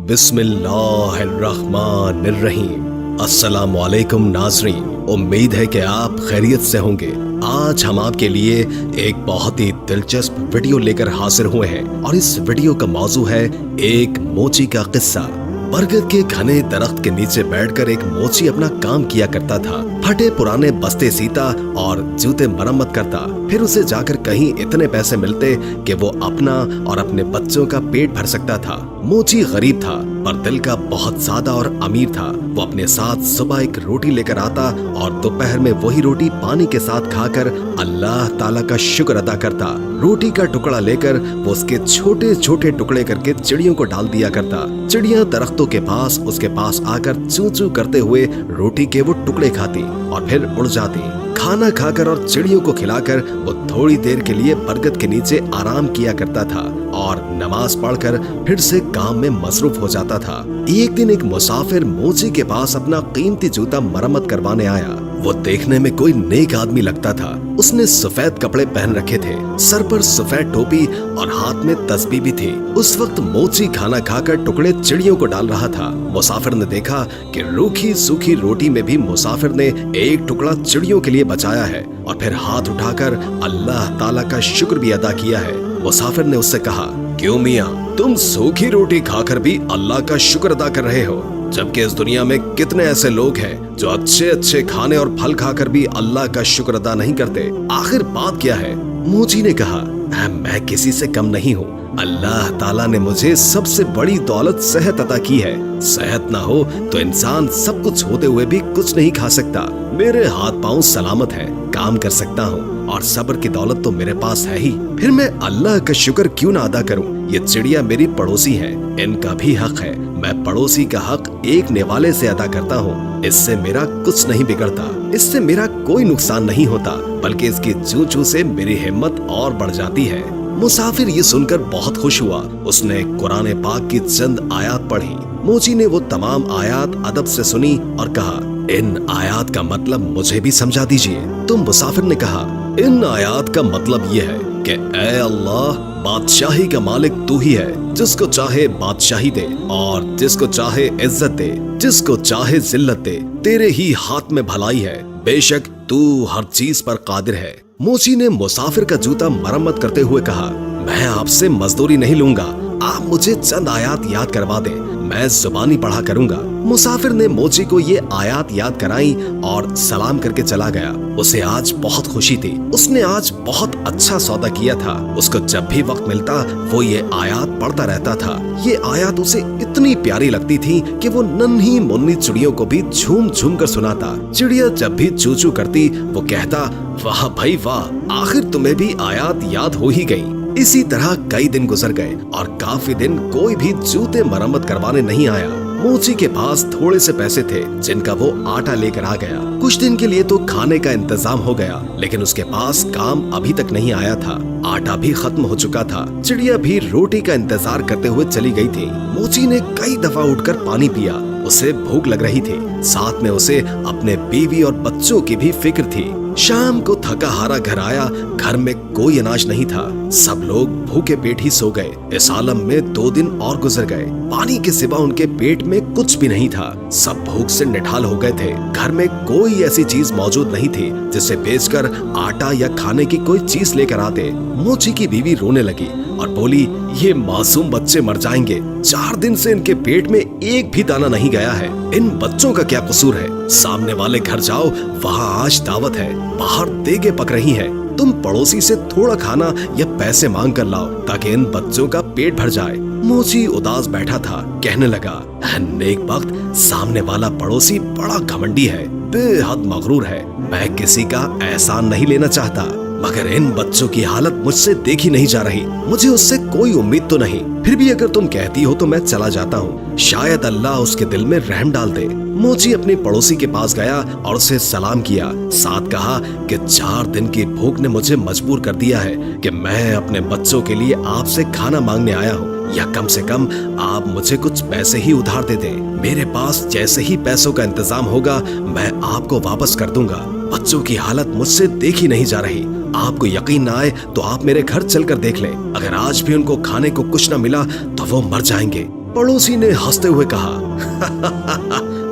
बिस्मिल्लाहिर्रहमानिर्रहीम। अस्सलामुअलैकुम नाज़रीन, उम्मीद है कि आप खैरियत से होंगे। आज हम आपके लिए एक बहुत ही दिलचस्प वीडियो लेकर हाजिर हुए हैं और इस वीडियो का मौजू है एक मोची का किस्सा। बरगद के घने दरख्त के नीचे बैठकर एक मोची अपना काम किया करता था। फटे पुराने बस्ते सीता और जूते मरम्मत करता। फिर उसे जाकर कहीं इतने पैसे मिलते कि वो अपना और अपने बच्चों का पेट भर सकता था। मोची गरीब था पर दिल का बहुत सादा और अमीर था। वो अपने साथ सुबह एक रोटी लेकर आता और दोपहर में वही रोटी पानी के साथ खाकर अल्लाह ताला का शुक्र अदा करता। रोटी का टुकड़ा लेकर वो उसके छोटे छोटे टुकड़े करके चिड़ियों को डाल दिया करता। चिड़िया दरख्तों के पास उसके पास आकर चू चू करते हुए रोटी के वो टुकड़े खाती और फिर उड़ जाती। खाना खाकर और चिड़ियों को खिलाकर वो थोड़ी देर के लिए बरगद के नीचे आराम किया करता था और नमाज पढ़कर फिर से काम में मसरूफ हो जाता था। एक दिन एक मुसाफिर मोची के पास अपना कीमती जूता मरम्मत करवाने आया। वो देखने में कोई नेक आदमी लगता था। उसने सफेद कपड़े पहन रखे थे, सर पर सफेद टोपी और हाथ में तस्बीह भी थी। उस वक्त मोची खाना खाकर टुकड़े चिड़ियों को डाल रहा था। मुसाफिर ने देखा कि रूखी सूखी रोटी में भी मुसाफिर ने एक टुकड़ा चिड़ियों के लिए बचाया है और फिर हाथ उठाकर अल्लाह ताला का शुक्र भी अदा किया है। मुसाफिर ने उससे कहा, क्यों मियाँ, तुम सूखी रोटी खाकर भी अल्लाह का शुक्र अदा कर रहे हो, जबकि इस दुनिया में कितने ऐसे लोग हैं जो अच्छे अच्छे खाने और फल खाकर भी अल्लाह का शुक्र अदा नहीं करते। आखिर बात क्या है? मोची ने कहा, मैं किसी से कम नहीं हूँ। अल्लाह ताला ने मुझे सबसे बड़ी दौलत सेहत अता की है। सेहत ना हो तो इंसान सब कुछ होते हुए भी कुछ नहीं खा सकता। मेरे हाथ पांव सलामत है, काम कर सकता हूँ और सब्र की दौलत तो मेरे पास है ही। फिर मैं अल्लाह का शुक्र क्यों ना अदा करूँ? ये चिड़िया मेरी पड़ोसी है, इनका भी हक है। मैं पड़ोसी का हक एक निवाले से अदा करता हूँ। इससे मेरा कुछ नहीं बिगड़ता, इससे मेरा कोई नुकसान नहीं होता, बल्कि इसकी चू चू से मेरी हिम्मत और बढ़ जाती है। मुसाफिर ये सुनकर बहुत खुश हुआ। उसने कुरान पाक की चंद आयात पढ़ी। मोची ने वो तमाम आयात अदब से सुनी और कहा, इन आयात का मतलब मुझे भी समझा दीजिए। तो मुसाफिर ने कहा, इन आयात का मतलब ये है कि ऐ अल्लाह, बादशाही का मालिक तू ही है। जिसको चाहे बादशाही दे और जिसको चाहे इज्जत दे, जिसको चाहे जिल्लत दे। तेरे ही हाथ में भलाई है, बेशक तू हर चीज पर कादिर है। मोची ने मुसाफिर का जूता मरम्मत करते हुए कहा, मैं आपसे मजदूरी नहीं लूंगा, आप मुझे चंद आयात याद करवा दें, मैं जुबानी पढ़ा करूंगा। मुसाफिर ने मोची को ये आयात याद कराई और सलाम करके चला गया। उसे आज बहुत खुशी थी। उसने आज बहुत अच्छा सौदा किया था। उसको जब भी वक्त मिलता वो ये आयात पढ़ता रहता था। ये आयात उसे इतनी प्यारी लगती थी कि वो नन्ही मुन्नी चिड़ियों को भी झूम झूम कर सुनाता। चिड़िया जब भी चू चू करती वो कहता, वाह भाई वाह, आखिर तुम्हें भी आयात याद हो ही गई। इसी तरह कई दिन गुजर गए और काफी दिन कोई भी जूते मरम्मत करवाने नहीं आया। मोची के पास थोड़े से पैसे थे जिनका वो आटा लेकर आ गया। कुछ दिन के लिए तो खाने का इंतजाम हो गया, लेकिन उसके पास काम अभी तक नहीं आया था। आटा भी खत्म हो चुका था। चिड़िया भी रोटी का इंतजार करते हुए चली गई थी। मोची ने कई दफा उठकर पानी पिया। उसे भूख लग रही थी, साथ में उसे अपने बीवी और बच्चों की भी फिक्र थी। शाम को थका हारा घर आया। घर में कोई अनाज नहीं था। सब लोग भूखे पेट ही सो गए। इस आलम में 2 दिन और गुजर गए। पानी के सिवा उनके पेट में कुछ भी नहीं था। सब भूख से निठाल हो गए थे। घर में कोई ऐसी चीज मौजूद नहीं थी जिसे बेचकर आटा या खाने की कोई चीज लेकर आते। मोची की बीवी रोने लगी और बोली, ये मासूम बच्चे मर जाएंगे। 4 दिन से इनके पेट में एक भी दाना नहीं गया है। इन बच्चों का क्या कसूर है? सामने वाले घर जाओ, वहाँ आज दावत है, बाहर देगे पक रही है। तुम पड़ोसी से थोड़ा खाना या पैसे मांग कर लाओ ताकि इन बच्चों का पेट भर जाए। मोची उदास बैठा था। कहने लगा, नेक वक्त, सामने वाला पड़ोसी बड़ा घमंडी है, बेहद मगरूर है। मैं किसी का एहसान नहीं लेना चाहता, मगर इन बच्चों की हालत मुझसे देखी नहीं जा रही। मुझे उससे कोई उम्मीद तो नहीं। फिर भी अगर तुम कहती हो तो मैं चला जाता हूँ। शायद अल्लाह उसके दिल में रहम डाल दे। मोची अपने पड़ोसी के पास गया और उसे सलाम किया। साथ कहा कि 4 दिन की भूख ने मुझे मजबूर कर दिया है कि मैं अपने बच्चों के लिए आपसे खाना मांगने आया हूँ, या कम से कम आप मुझे कुछ पैसे ही उधार दे दें। मेरे पास जैसे ही पैसों का इंतजाम होगा मैं आपको वापस कर दूंगा। बच्चों की हालत मुझसे देखी नहीं जा रही। आपको यकीन ना आए तो आप मेरे घर चलकर देख लें। अगर आज भी उनको खाने को कुछ न मिला तो वो मर जाएंगे। पड़ोसी ने हंसते हुए कहा,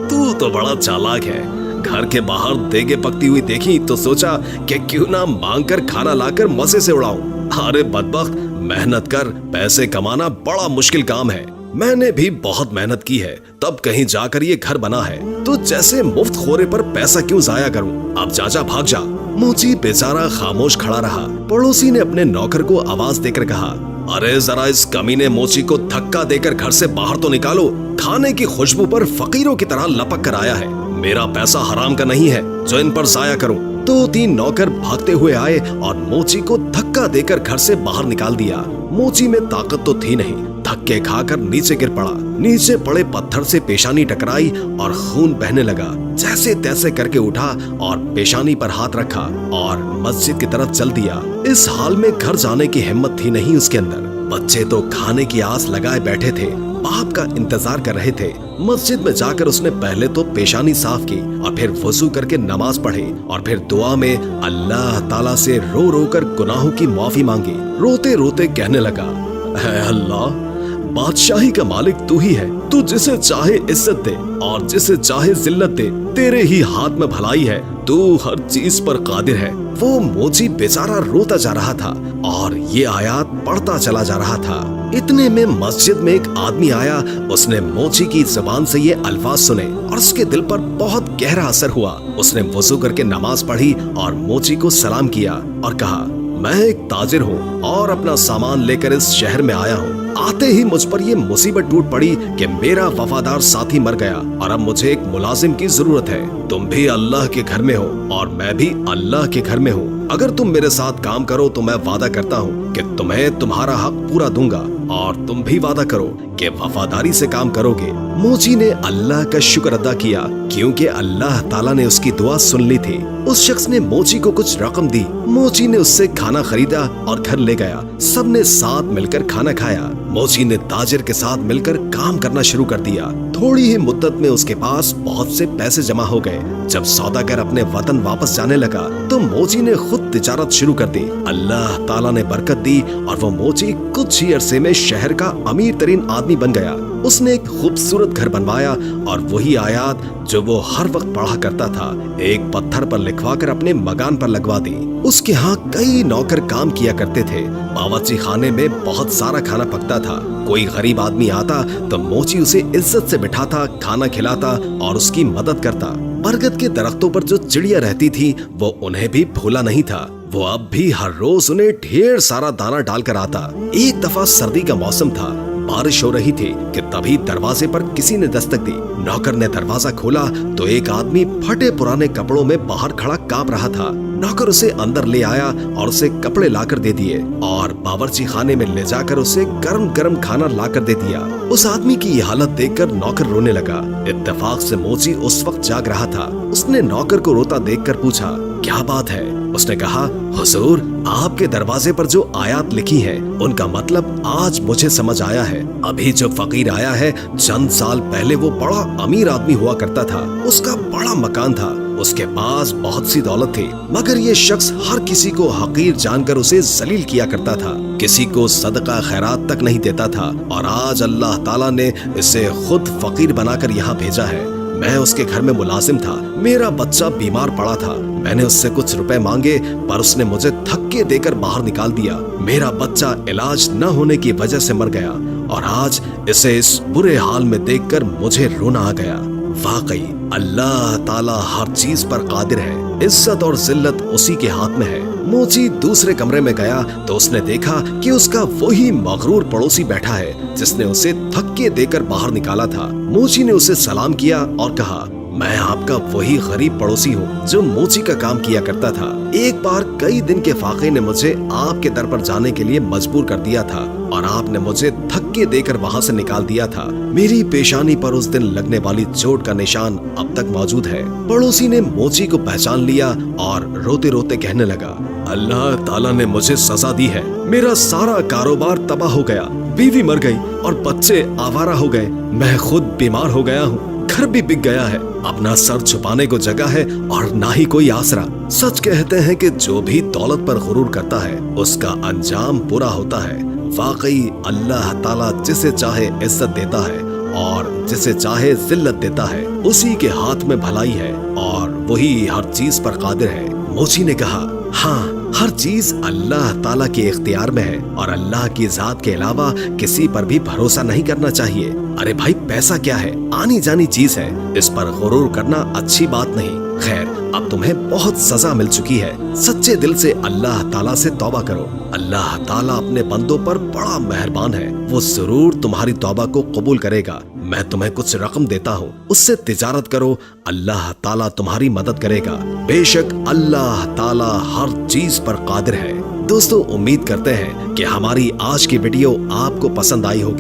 तू तो बड़ा चालाक है। घर के बाहर देगे पकती हुई देखी तो सोचा कि क्यों ना मांग कर खाना लाकर मजे से उड़ाऊं। अरे बदबख्त, मेहनत कर पैसे कमाना बड़ा मुश्किल काम है। मैंने भी बहुत मेहनत की है, तब कहीं जाकर ये घर बना है। तो जैसे मुफ्त खोरे पर पैसा क्यों जाया करूं? अब चाचा भाग जा। मोची बेचारा खामोश खड़ा रहा। पड़ोसी ने अपने नौकर को आवाज देकर कहा, अरे जरा इस कमीने मोची को धक्का देकर घर से बाहर तो निकालो। खाने की खुशबू पर फकीरों की तरह लपक कर आया है। मेरा पैसा हराम का नहीं है जो इन पर जाया करूं। 2-3 नौकर भागते हुए आए और मोची को धक्का देकर घर से बाहर निकाल दिया। मोची में ताकत तो थी नहीं, धक्के खाकर नीचे गिर पड़ा। नीचे पड़े पत्थर से पेशानी टकराई और खून बहने लगा। जैसे तैसे करके उठा और पेशानी पर हाथ रखा और मस्जिद की तरफ चल दिया। इस हाल में घर जाने की हिम्मत थी नहीं उसके अंदर। बच्चे तो खाने की आस लगाए बैठे थे, बाप का इंतजार कर रहे थे। मस्जिद में जाकर उसने पहले तो पेशानी साफ की और फिर वजू करके नमाज पढ़ी और फिर दुआ में अल्लाह ताला से रो रो कर गुनाहों की माफी मांगी। रोते रोते कहने लगा, है अल्लाह, बादशाही का मालिक तू ही है। तू जिसे चाहे इज्जत दे और जिसे चाहे जिल्लत दे। तेरे ही हाथ में भलाई है। तू हर चीज पर कादिर है। वो मोची बेचारा रोता जा रहा था और ये आयात पढ़ता चला जा रहा था। इतने में मस्जिद में एक आदमी आया। उसने मोची की जुबान से ये अल्फाज सुने और उसके दिल पर बहुत गहरा असर हुआ। उसने वजू करके नमाज पढ़ी और मोची को सलाम किया और कहा, मैं एक ताजिर हूँ और अपना सामान लेकर इस शहर में आया हूँ। आते ही मुझ पर ये मुसीबत टूट पड़ी कि मेरा वफादार साथी मर गया और अब मुझे एक मुलाजिम की जरूरत है। तुम भी अल्लाह के घर में हो और मैं भी अल्लाह के घर में हूँ। अगर तुम मेरे साथ काम करो तो मैं वादा करता हूँ कि तुम्हें तुम्हारा हक पूरा दूंगा और तुम भी वादा करो कि वफादारी से काम करोगे। मोची ने अल्लाह का शुक्र अदा किया क्योंकि अल्लाह ताला ने उसकी दुआ सुन ली थी। उस शख्स ने मोची को कुछ रकम दी। मोची ने उससे खाना खरीदा और घर ले गया। सबने साथ मिलकर खाना खाया। मोची ने ताजिर के साथ मिलकर काम करना शुरू कर दिया। थोड़ी ही मुद्दत में उसके पास बहुत से पैसे जमा हो गए। जब सौदागर अपने वतन वापस जाने लगा तो मोची ने खुद तिजारत शुरू कर दी। अल्लाह ताला ने बरकत दी और वो मोची कुछ ही अरसे में शहर का अमीर तरीन आदमी बन गया। उसने एक खूबसूरत घर बनवाया और वही आयात जो वो हर वक्त पढ़ा करता था एक पत्थर पर लिखवाकर अपने मकान पर लगवा दी। उसके यहाँ कई नौकर काम किया करते थे। बावर्ची खाने में बहुत सारा खाना पकता था। कोई गरीब आदमी आता तो मोची उसे इज्जत से बिठाता, खाना खिलाता और उसकी मदद करता। बरगद के दरख्तों पर जो चिड़िया रहती थी वो उन्हें भी भूला नहीं था। वो अब भी हर रोज उन्हें ढेर सारा दाना डालकर आता। एक दफा सर्दी का मौसम था, बारिश हो रही थी कि तभी दरवाजे पर किसी ने दस्तक दी। नौकर ने दरवाजा खोला तो एक आदमी फटे पुराने कपड़ों में बाहर खड़ा कांप रहा था। नौकर उसे अंदर ले आया और उसे कपड़े लाकर दे दिए और बावर्ची खाने में ले जाकर उसे गरम गरम खाना लाकर दे दिया। उस आदमी की ये हालत देखकर नौकर रोने लगा। इत्तेफाक से मोची उस वक्त जाग रहा था। उसने नौकर को रोता देखकर पूछा, क्या बात है? उसने कहा, हुजूर, आपके दरवाजे पर जो आयात लिखी है उनका मतलब आज मुझे समझ आया है। अभी जो फकीर आया है चंद साल पहले वो बड़ा अमीर आदमी हुआ करता था। उसका बड़ा मकान था, उसके पास बहुत सी दौलत थी, मगर ये शख्स हर किसी को हकीर जानकर उसे जलील किया करता था। किसी को सदका खैरात तक नहीं देता था और आज अल्लाह ताला ने इसे खुद फकीर बनाकर यहाँ भेजा है। मैं उसके घर में मुलाजिम था। मेरा बच्चा बीमार पड़ा था। मैंने उससे कुछ रुपए मांगे पर उसने मुझे धक्के देकर बाहर निकाल दिया। मेरा बच्चा इलाज न होने की वजह से मर गया और आज इसे इस बुरे हाल में देखकर मुझे रोना आ गया। वाकई अल्लाह ताला हर चीज पर कादिर है। इज्जत और जिल्लत उसी के हाथ में है। मोची दूसरे कमरे में गया तो उसने देखा कि उसका वही मगरूर पड़ोसी बैठा है जिसने उसे धक्के देकर बाहर निकाला था। मोची ने उसे सलाम किया और कहा, मैं आपका वही गरीब पड़ोसी हूँ जो मोची का काम किया करता था। एक बार कई दिन के फाके ने मुझे आपके दर पर जाने के लिए मजबूर कर दिया था और आपने मुझे धक्के देकर वहाँ से निकाल दिया था। मेरी पेशानी पर उस दिन लगने वाली चोट का निशान अब तक मौजूद है। पड़ोसी ने मोची को पहचान लिया और रोते रोते कहने लगा, अल्लाह ताला ने मुझे सजा दी है। मेरा सारा कारोबार तबाह हो गया, बीवी मर गई और बच्चे आवारा हो गए। मैं खुद बीमार हो गया हूँ, घर भी बिक गया है। अपना सर छुपाने को जगह है और ना ही कोई आसरा। सच कहते हैं कि जो भी दौलत पर गुरूर करता है उसका अंजाम बुरा होता है। वाकई अल्लाह ताला जिसे चाहे इज्जत देता है और जिसे चाहे जिल्लत देता है। उसी के हाथ में भलाई है और वही हर चीज पर कादिर है। मोची ने कहा, हाँ, हर चीज अल्लाह ताला के इख्तियार में है और अल्लाह की जात के अलावा किसी पर भी भरोसा नहीं करना चाहिए। अरे भाई, पैसा क्या है, आनी जानी चीज है, इस पर गुरूर करना अच्छी बात नहीं। खैर, अब तुम्हें बहुत सजा मिल चुकी है। सच्चे दिल से अल्लाह ताला से तौबा करो। अल्लाह ताला अपने बंदों पर बड़ा मेहरबान है, वो जरूर तुम्हारी तौबा को कबूल करेगा। मैं तुम्हें कुछ रकम देता हूँ, उससे तिजारत करो, अल्लाह ताला तुम्हारी मदद करेगा। बेशक अल्लाह ताला हर चीज पर कादिर है। दोस्तों, उम्मीद करते हैं कि हमारी आज की वीडियो आपको पसंद आई होगी।